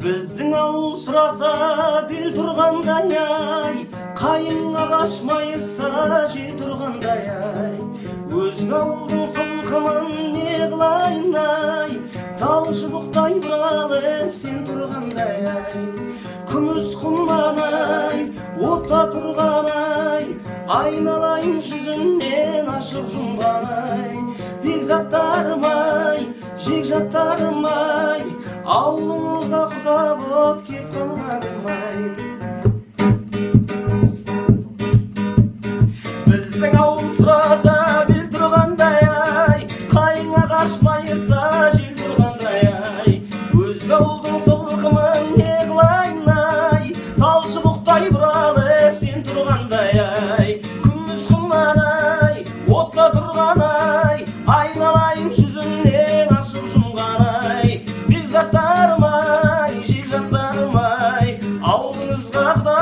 Біздің ауыл сұраса бел тұрғандай ай, қайынға қашмайса жел тұрғандай ай. Өзің ауылдың сылқымын не қылайын ай, тал шыбықтай бұралып сен тұрғандай ай. Күміс құман ай, отта тұрған ай, айналайын жүзінен ашып жұмған ай. Бекзаттарым ай, жекжаттарым ай, ауылыңызға құда боп кеп қалғаным ай. Біздің ауыл сұраса бел тұрғандай ай, қайыңа қашмайса жел тұрғандай ай. Өзге ауылдың сылқымын не қылайын ай, тал шыбықтай бұралып сен тұрғандай ай. Күміс құман ай, отта тұрған ай, айналайын жүзінен ашып жұмған ай. Бекзаттарым ай, жекжаттарым ай, ауылыңызға құда